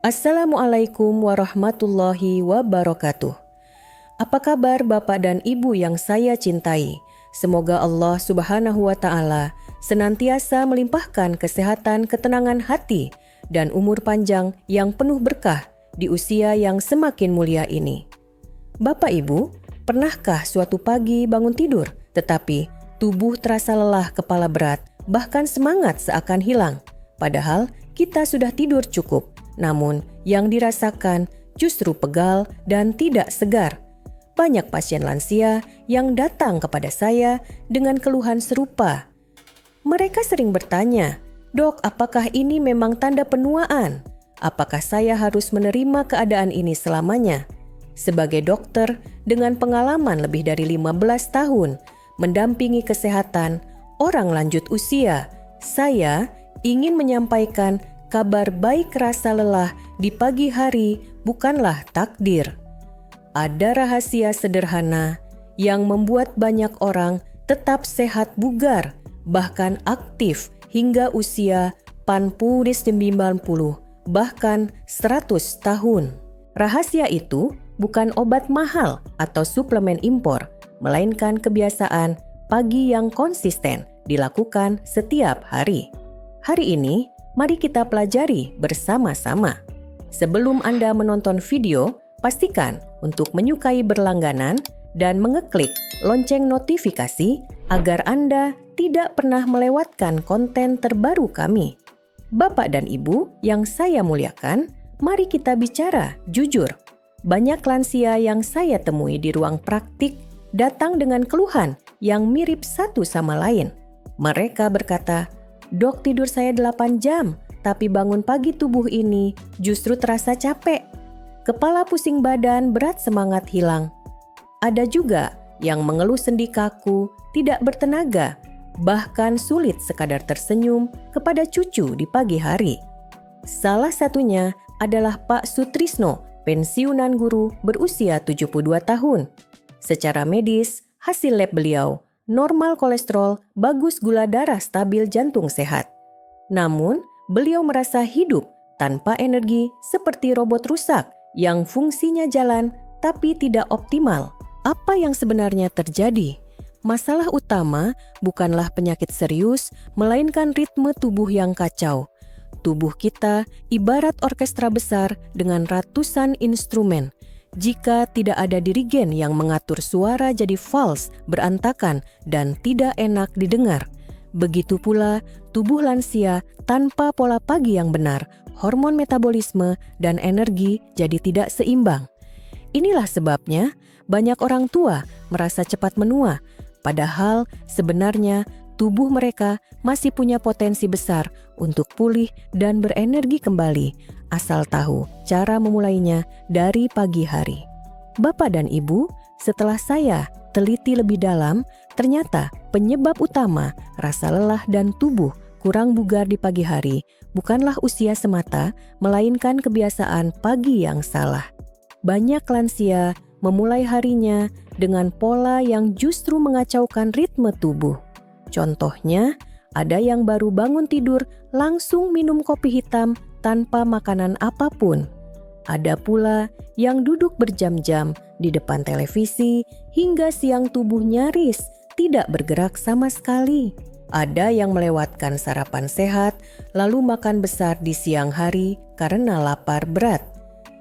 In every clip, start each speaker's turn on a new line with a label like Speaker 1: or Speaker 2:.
Speaker 1: Assalamualaikum warahmatullahi wabarakatuh. Apa kabar Bapak dan Ibu yang saya cintai? Semoga Allah Subhanahu wa Ta'ala senantiasa melimpahkan kesehatan, ketenangan hati, dan umur panjang yang penuh berkah di usia yang semakin mulia ini. Bapak Ibu, pernahkah suatu pagi bangun tidur, tetapi tubuh terasa lelah, kepala berat, bahkan semangat seakan hilang? Padahal kita sudah tidur cukup, namun yang dirasakan justru pegal dan tidak segar. Banyak pasien lansia yang datang kepada saya dengan keluhan serupa. Mereka sering bertanya, "Dok, apakah ini memang tanda penuaan? Apakah saya harus menerima keadaan ini selamanya?" Sebagai dokter dengan pengalaman lebih dari 15 tahun mendampingi kesehatan orang lanjut usia, saya ingin menyampaikan kabar baik. Rasa lelah di pagi hari bukanlah takdir. Ada rahasia sederhana yang membuat banyak orang tetap sehat bugar, bahkan aktif hingga usia 90, bahkan 100 tahun. Rahasia itu bukan obat mahal atau suplemen impor, melainkan kebiasaan pagi yang konsisten dilakukan setiap hari. Hari ini, mari kita pelajari bersama-sama. Sebelum Anda menonton video, pastikan untuk menyukai berlangganan dan mengeklik lonceng notifikasi agar Anda tidak pernah melewatkan konten terbaru kami. Bapak dan Ibu yang saya muliakan, mari kita bicara jujur. Banyak lansia yang saya temui di ruang praktik datang dengan keluhan yang mirip satu sama lain. Mereka berkata, "Dok, tidur saya 8 jam, tapi bangun pagi tubuh ini justru terasa capek. Kepala pusing badan, berat semangat hilang." Ada juga yang mengeluh sendi kaku, tidak bertenaga, bahkan sulit sekadar tersenyum kepada cucu di pagi hari. Salah satunya adalah Pak Sutrisno, pensiunan guru berusia 72 tahun. Secara medis, hasil lab beliau, normal kolesterol, bagus gula darah, stabil, jantung sehat. Namun, beliau merasa hidup tanpa energi seperti robot rusak yang fungsinya jalan tapi tidak optimal. Apa yang sebenarnya terjadi? Masalah utama bukanlah penyakit serius, melainkan ritme tubuh yang kacau. Tubuh kita ibarat orkestra besar dengan ratusan instrumen. Jika tidak ada dirigen yang mengatur suara jadi fals, berantakan, dan tidak enak didengar. Begitu pula tubuh lansia tanpa pola pagi yang benar, hormon metabolisme dan energi jadi tidak seimbang. Inilah sebabnya banyak orang tua merasa cepat menua, padahal sebenarnya tubuh mereka masih punya potensi besar untuk pulih dan berenergi kembali, asal tahu cara memulainya dari pagi hari. Bapak dan Ibu, setelah saya teliti lebih dalam, ternyata penyebab utama rasa lelah dan tubuh kurang bugar di pagi hari bukanlah usia semata, melainkan kebiasaan pagi yang salah. Banyak lansia memulai harinya dengan pola yang justru mengacaukan ritme tubuh. Contohnya, ada yang baru bangun tidur langsung minum kopi hitam tanpa makanan apapun. Ada pula yang duduk berjam-jam di depan televisi hingga siang tubuh nyaris tidak bergerak sama sekali. Ada yang melewatkan sarapan sehat lalu makan besar di siang hari karena lapar berat.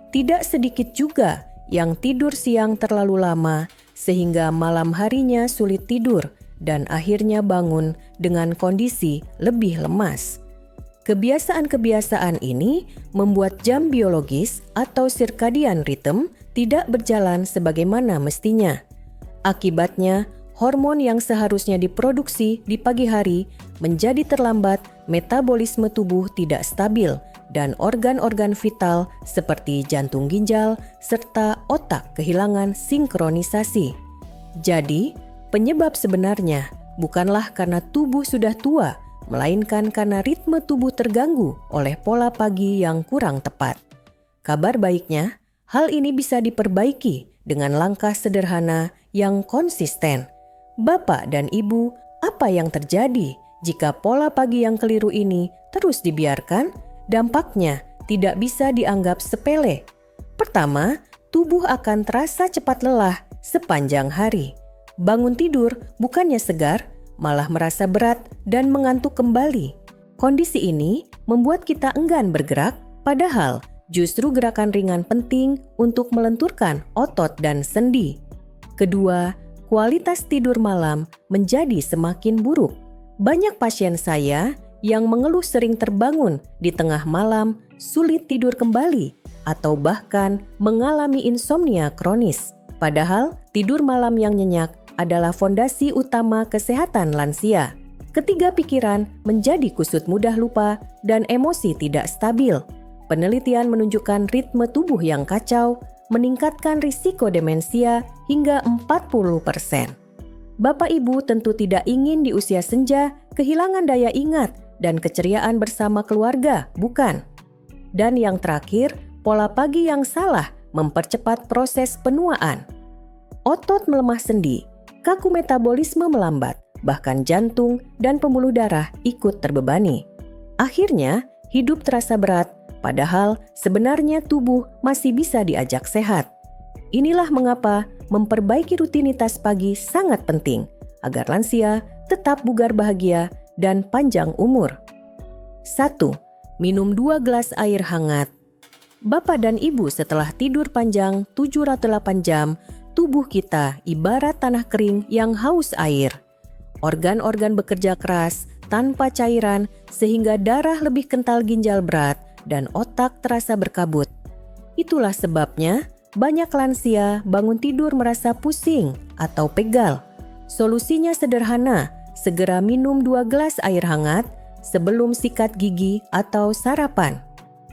Speaker 1: Tidak sedikit juga yang tidur siang terlalu lama sehingga malam harinya sulit tidur dan akhirnya bangun dengan kondisi lebih lemas. Kebiasaan-kebiasaan ini membuat jam biologis atau circadian rhythm tidak berjalan sebagaimana mestinya. Akibatnya, hormon yang seharusnya diproduksi di pagi hari menjadi terlambat, metabolisme tubuh tidak stabil, dan organ-organ vital seperti jantung, ginjal, serta otak kehilangan sinkronisasi. Jadi, penyebab sebenarnya bukanlah karena tubuh sudah tua, melainkan karena ritme tubuh terganggu oleh pola pagi yang kurang tepat. Kabar baiknya, hal ini bisa diperbaiki dengan langkah sederhana yang konsisten. Bapak dan Ibu, apa yang terjadi jika pola pagi yang keliru ini terus dibiarkan? Dampaknya tidak bisa dianggap sepele. Pertama, tubuh akan terasa cepat lelah sepanjang hari. Bangun tidur bukannya segar, malah merasa berat dan mengantuk kembali. Kondisi ini membuat kita enggan bergerak, padahal justru gerakan ringan penting untuk melenturkan otot dan sendi. Kedua, kualitas tidur malam menjadi semakin buruk. Banyak pasien saya yang mengeluh sering terbangun di tengah malam, sulit tidur kembali, atau bahkan mengalami insomnia kronis. Padahal tidur malam yang nyenyak adalah fondasi utama kesehatan lansia. Ketiga pikiran menjadi kusut mudah lupa dan emosi tidak stabil. Penelitian menunjukkan ritme tubuh yang kacau meningkatkan risiko demensia hingga 40%. Bapak Ibu tentu tidak ingin di usia senja kehilangan daya ingat dan keceriaan bersama keluarga, bukan? Dan yang terakhir, pola pagi yang salah mempercepat proses penuaan. Otot melemah sendi, kaku metabolisme melambat, bahkan jantung dan pembuluh darah ikut terbebani. Akhirnya, hidup terasa berat, padahal sebenarnya tubuh masih bisa diajak sehat. Inilah mengapa memperbaiki rutinitas pagi sangat penting agar lansia tetap bugar bahagia dan panjang umur. 1. Minum 2 gelas air hangat. Bapak dan Ibu setelah tidur panjang 7-8 jam, tubuh kita ibarat tanah kering yang haus air. Organ-organ bekerja keras tanpa cairan sehingga darah lebih kental ginjal berat dan otak terasa berkabut. Itulah sebabnya banyak lansia bangun tidur merasa pusing atau pegal. Solusinya sederhana, segera minum 2 gelas air hangat sebelum sikat gigi atau sarapan.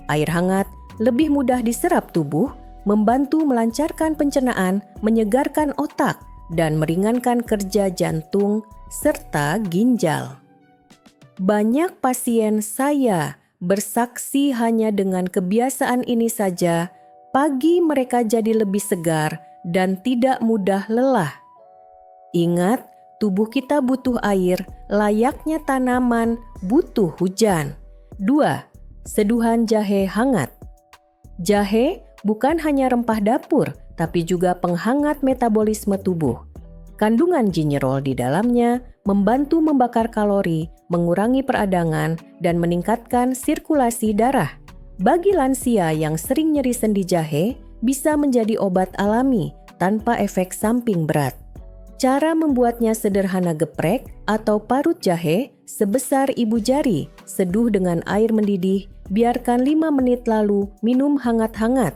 Speaker 1: Air hangat lebih mudah diserap tubuh, membantu melancarkan pencernaan, menyegarkan otak, dan meringankan kerja jantung serta ginjal. Banyak pasien saya bersaksi hanya dengan kebiasaan ini saja, pagi mereka jadi lebih segar dan tidak mudah lelah. Ingat, tubuh kita butuh air, layaknya tanaman butuh hujan. 2. Seduhan jahe hangat. Jahe bukan hanya rempah dapur, tapi juga penghangat metabolisme tubuh. Kandungan ginjerol di dalamnya membantu membakar kalori, mengurangi peradangan, dan meningkatkan sirkulasi darah. Bagi lansia yang sering nyeri sendi, jahe bisa menjadi obat alami tanpa efek samping berat. Cara membuatnya sederhana: geprek atau parut jahe sebesar ibu jari, seduh dengan air mendidih, biarkan 5 menit lalu minum hangat-hangat.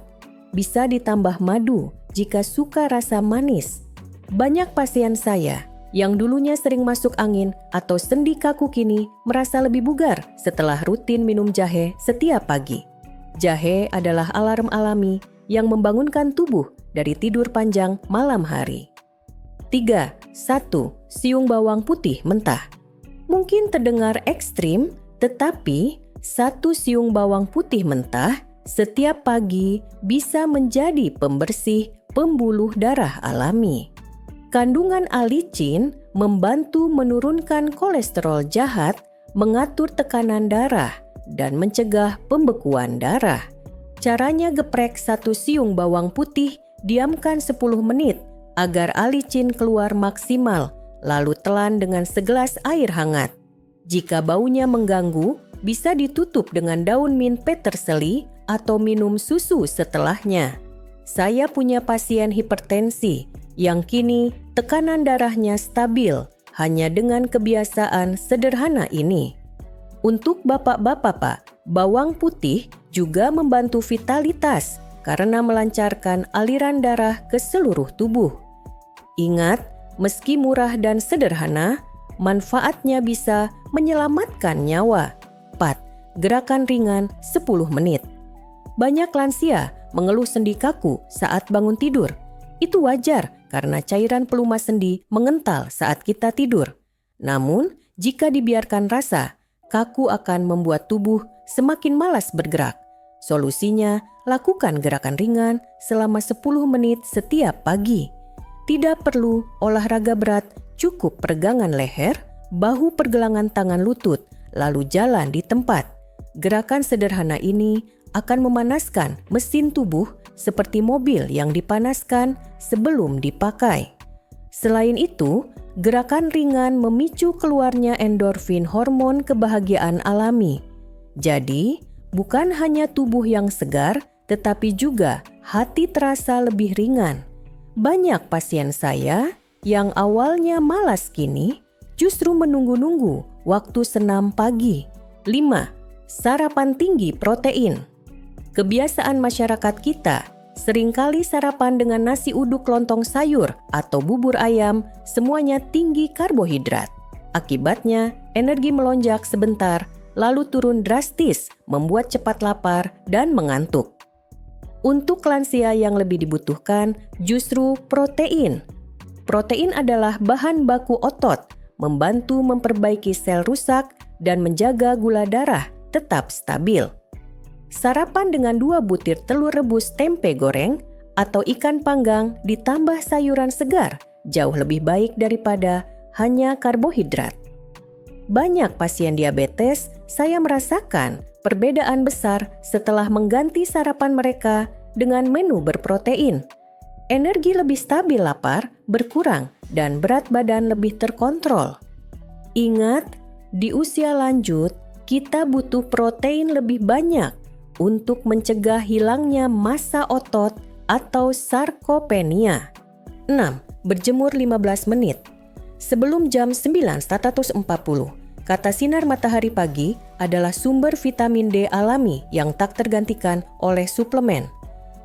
Speaker 1: Bisa ditambah madu jika suka rasa manis. Banyak pasien saya yang dulunya sering masuk angin atau sendi kaku kini merasa lebih bugar setelah rutin minum jahe setiap pagi. Jahe adalah alarm alami yang membangunkan tubuh dari tidur panjang malam hari. 3. 1. Siung bawang putih mentah. Mungkin terdengar ekstrim, tetapi 1 siung bawang putih mentah setiap pagi bisa menjadi pembersih pembuluh darah alami. Kandungan alicin membantu menurunkan kolesterol jahat, mengatur tekanan darah, dan mencegah pembekuan darah. Caranya: geprek 1 siung bawang putih, diamkan 10 menit agar alicin keluar maksimal, lalu telan dengan segelas air hangat. Jika baunya mengganggu, bisa ditutup dengan daun mint peterseli atau minum susu setelahnya. Saya punya pasien hipertensi yang kini tekanan darahnya stabil hanya dengan kebiasaan sederhana ini. Untuk bapak-bapak, Pak, bawang putih juga membantu vitalitas karena melancarkan aliran darah ke seluruh tubuh. Ingat, meski murah dan sederhana, manfaatnya bisa menyelamatkan nyawa. 4. Gerakan ringan 10 menit. Banyak lansia mengeluh sendi kaku saat bangun tidur. Itu wajar karena cairan pelumas sendi mengental saat kita tidur. Namun, jika dibiarkan rasa, kaku akan membuat tubuh semakin malas bergerak. Solusinya, lakukan gerakan ringan selama 10 menit setiap pagi. Tidak perlu olahraga berat, cukup peregangan leher, bahu, pergelangan tangan, lutut, lalu jalan di tempat. Gerakan sederhana ini akan memanaskan mesin tubuh seperti mobil yang dipanaskan sebelum dipakai. Selain itu, gerakan ringan memicu keluarnya endorfin, hormon kebahagiaan alami. Jadi, bukan hanya tubuh yang segar, tetapi juga hati terasa lebih ringan. Banyak pasien saya yang awalnya malas kini justru menunggu-nunggu waktu senam pagi. 5. Sarapan tinggi protein. Kebiasaan masyarakat kita seringkali sarapan dengan nasi uduk lontong sayur atau bubur ayam, semuanya tinggi karbohidrat. Akibatnya, energi melonjak sebentar, lalu turun drastis, membuat cepat lapar dan mengantuk. Untuk lansia yang lebih dibutuhkan justru protein. Protein adalah bahan baku otot, membantu memperbaiki sel rusak dan menjaga gula darah tetap stabil. Sarapan dengan 2 butir telur rebus tempe goreng atau ikan panggang ditambah sayuran segar jauh lebih baik daripada hanya karbohidrat. Banyak pasien diabetes, saya merasakan perbedaan besar setelah mengganti sarapan mereka dengan menu berprotein. Energi lebih stabil lapar, berkurang, dan berat badan lebih terkontrol. Ingat, di usia lanjut, kita butuh protein lebih banyak untuk mencegah hilangnya massa otot atau sarkopenia. 6. Berjemur 15 menit. Sebelum jam 9.40, kata sinar matahari pagi adalah sumber vitamin D alami yang tak tergantikan oleh suplemen.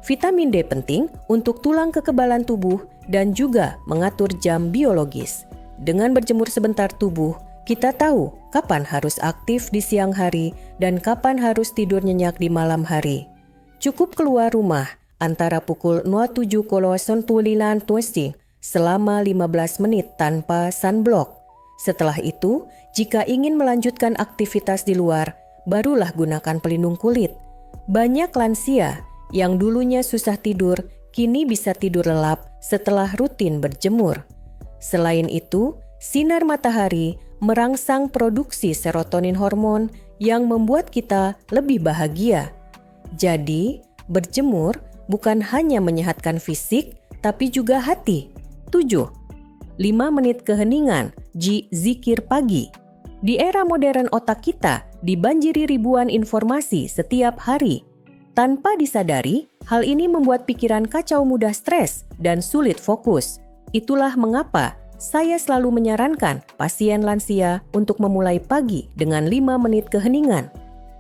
Speaker 1: Vitamin D penting untuk tulang kekebalan tubuh dan juga mengatur jam biologis. Dengan berjemur sebentar tubuh, kita tahu kapan harus aktif di siang hari dan kapan harus tidur nyenyak di malam hari. Cukup keluar rumah antara pukul 07.09 selama 15 menit tanpa sunblock. Setelah itu, jika ingin melanjutkan aktivitas di luar, barulah gunakan pelindung kulit. Banyak lansia yang dulunya susah tidur, kini bisa tidur lelap setelah rutin berjemur. Selain itu, sinar matahari merangsang produksi serotonin, hormon yang membuat kita lebih bahagia. Jadi, berjemur bukan hanya menyehatkan fisik, tapi juga hati. 7. 5 menit keheningan, zikir pagi. Di era modern otak kita dibanjiri ribuan informasi setiap hari. Tanpa disadari, hal ini membuat pikiran kacau, mudah stres, dan sulit fokus. Itulah mengapa saya selalu menyarankan pasien lansia untuk memulai pagi dengan 5 menit keheningan.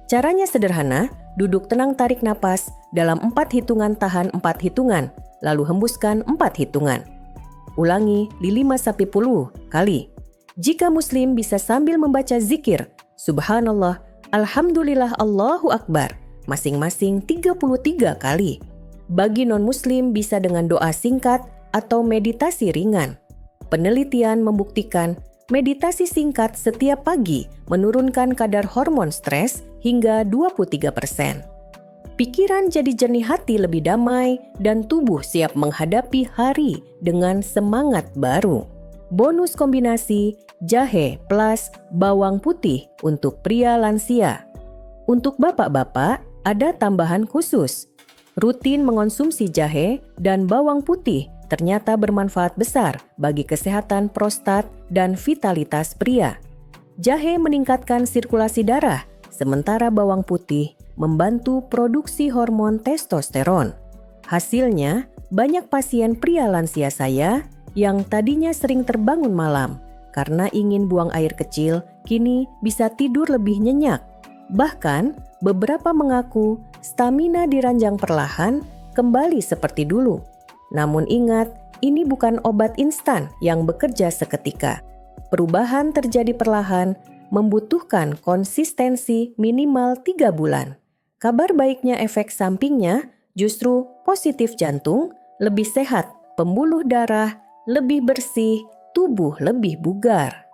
Speaker 1: Caranya sederhana, duduk tenang, tarik napas dalam 4 hitungan, tahan 4 hitungan, lalu hembuskan 4 hitungan. Ulangi 5-10 kali. Jika Muslim bisa sambil membaca zikir, Subhanallah, Alhamdulillah, Allahu Akbar, masing-masing 33 kali. Bagi non-Muslim bisa dengan doa singkat atau meditasi ringan. Penelitian membuktikan meditasi singkat setiap pagi menurunkan kadar hormon stres hingga 23%. Pikiran jadi jernih, hati lebih damai, dan tubuh siap menghadapi hari dengan semangat baru. Bonus kombinasi jahe plus bawang putih untuk pria lansia. Untuk bapak-bapak, ada tambahan khusus. Rutin mengonsumsi jahe dan bawang putih ternyata bermanfaat besar bagi kesehatan prostat dan vitalitas pria. Jahe meningkatkan sirkulasi darah, sementara bawang putih membantu produksi hormon testosteron. Hasilnya, banyak pasien pria lansia saya yang tadinya sering terbangun malam karena ingin buang air kecil, kini bisa tidur lebih nyenyak. Bahkan, beberapa mengaku stamina diranjang perlahan kembali seperti dulu. Namun ingat, ini bukan obat instan yang bekerja seketika. Perubahan terjadi perlahan, membutuhkan konsistensi minimal 3 bulan. Kabar baiknya, efek sampingnya justru positif: jantung lebih sehat, pembuluh darah lebih bersih, tubuh lebih bugar.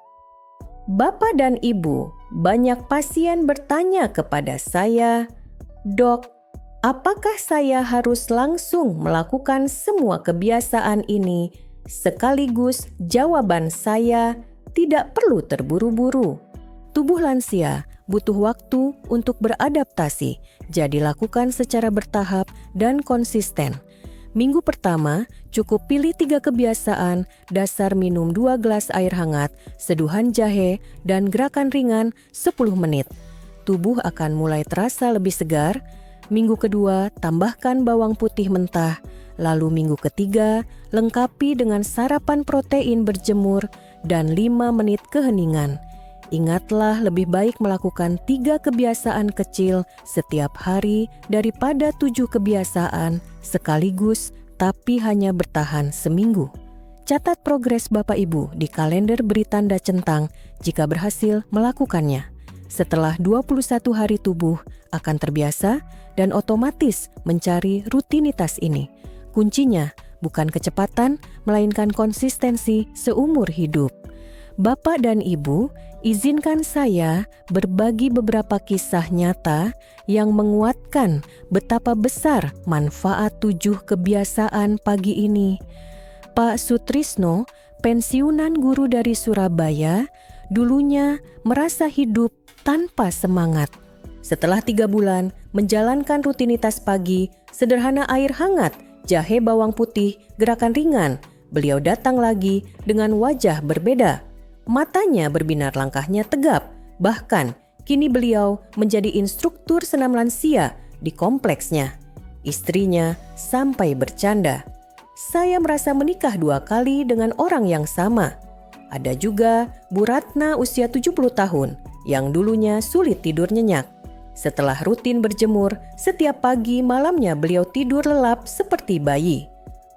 Speaker 1: Bapak dan Ibu, banyak pasien bertanya kepada saya, "Dok, apakah saya harus langsung melakukan semua kebiasaan ini sekaligus?" Jawaban saya, tidak perlu terburu-buru. Tubuh lansia butuh waktu untuk beradaptasi, jadi lakukan secara bertahap dan konsisten. Minggu pertama, cukup pilih 3 kebiasaan dasar: minum 2 gelas air hangat, seduhan jahe, dan gerakan ringan 10 menit. Tubuh akan mulai terasa lebih segar. Minggu kedua, tambahkan bawang putih mentah. Lalu minggu ketiga, lengkapi dengan sarapan protein berjemur dan 5 menit keheningan. Ingatlah, lebih baik melakukan 3 kebiasaan kecil setiap hari daripada 7 kebiasaan sekaligus tapi hanya bertahan seminggu. Catat progres Bapak Ibu di kalender beri tanda centang jika berhasil melakukannya. Setelah 21 hari tubuh akan terbiasa dan otomatis mencari rutinitas ini. Kuncinya bukan kecepatan, melainkan konsistensi seumur hidup. Bapak dan Ibu, izinkan saya berbagi beberapa kisah nyata yang menguatkan betapa besar manfaat 7 kebiasaan pagi ini. Pak Sutrisno, pensiunan guru dari Surabaya, dulunya merasa hidup tanpa semangat. Setelah 3 bulan menjalankan rutinitas pagi, sederhana air hangat, jahe bawang putih, gerakan ringan, beliau datang lagi dengan wajah berbeda. Matanya berbinar, langkahnya tegap. Bahkan, kini beliau menjadi instruktur senam lansia di kompleksnya. Istrinya sampai bercanda, "Saya merasa menikah 2 kali dengan orang yang sama." Ada juga Bu Ratna usia 70 tahun yang dulunya sulit tidur nyenyak. Setelah rutin berjemur, setiap pagi malamnya beliau tidur lelap seperti bayi.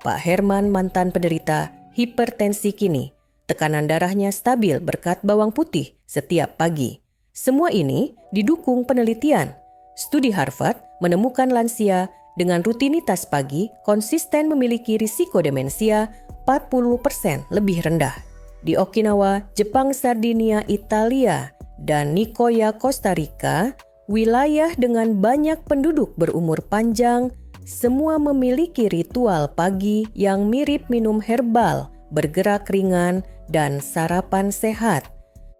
Speaker 1: Pak Herman, mantan penderita hipertensi, kini tekanan darahnya stabil berkat bawang putih setiap pagi. Semua ini didukung penelitian. Studi Harvard menemukan lansia dengan rutinitas pagi konsisten memiliki risiko demensia 40% lebih rendah. Di Okinawa, Jepang, Sardinia, Italia, dan Nicoya, Costa Rica, wilayah dengan banyak penduduk berumur panjang, semua memiliki ritual pagi yang mirip minum herbal, bergerak ringan, dan sarapan sehat.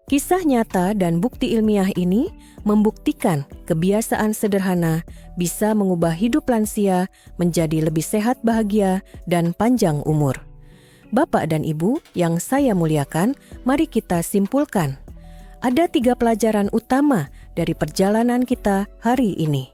Speaker 1: Kisah nyata dan bukti ilmiah ini membuktikan kebiasaan sederhana bisa mengubah hidup lansia menjadi lebih sehat, bahagia, dan panjang umur. Bapak dan Ibu yang saya muliakan, mari kita simpulkan. Ada 3 pelajaran utama dari perjalanan kita hari ini.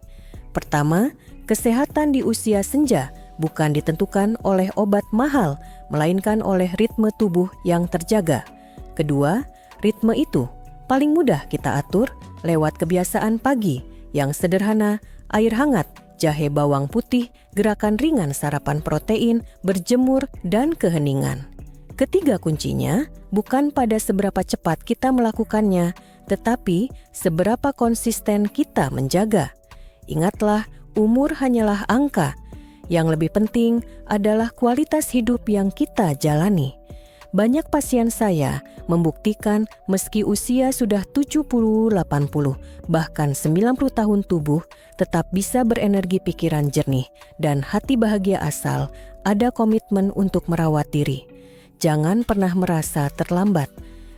Speaker 1: Pertama, kesehatan di usia senja bukan ditentukan oleh obat mahal, melainkan oleh ritme tubuh yang terjaga. Kedua, ritme itu paling mudah kita atur lewat kebiasaan pagi yang sederhana: air hangat, jahe bawang putih, gerakan ringan, sarapan protein, berjemur, dan keheningan. Ketiga kuncinya bukan pada seberapa cepat kita melakukannya, tetapi seberapa konsisten kita menjaga. Ingatlah, umur hanyalah angka. Yang lebih penting adalah kualitas hidup yang kita jalani. Banyak pasien saya membuktikan meski usia sudah 70, 80, bahkan 90 tahun tubuh tetap bisa berenergi, pikiran jernih, dan hati bahagia asal ada komitmen untuk merawat diri. Jangan pernah merasa terlambat.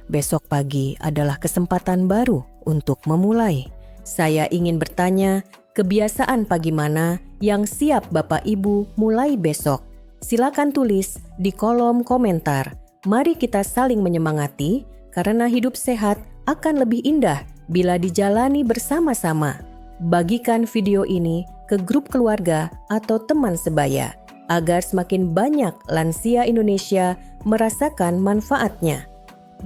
Speaker 1: Besok pagi adalah kesempatan baru untuk memulai. Saya ingin bertanya, kebiasaan pagi mana yang siap Bapak Ibu mulai besok? Silakan tulis di kolom komentar. Mari kita saling menyemangati karena hidup sehat akan lebih indah bila dijalani bersama-sama. Bagikan video ini ke grup keluarga atau teman sebaya agar semakin banyak lansia Indonesia merasakan manfaatnya.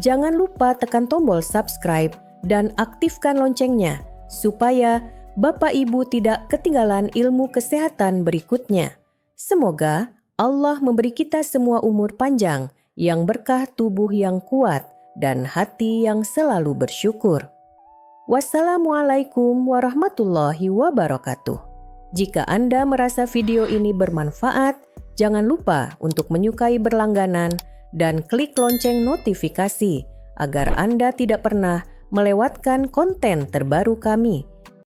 Speaker 1: Jangan lupa tekan tombol subscribe dan aktifkan loncengnya supaya Bapak Ibu tidak ketinggalan ilmu kesehatan berikutnya. Semoga Allah memberi kita semua umur panjang yang berkah, tubuh yang kuat, dan hati yang selalu bersyukur. Wassalamualaikum warahmatullahi wabarakatuh. Jika Anda merasa video ini bermanfaat, jangan lupa untuk menyukai berlangganan dan klik lonceng notifikasi agar Anda tidak pernah melewatkan konten terbaru kami.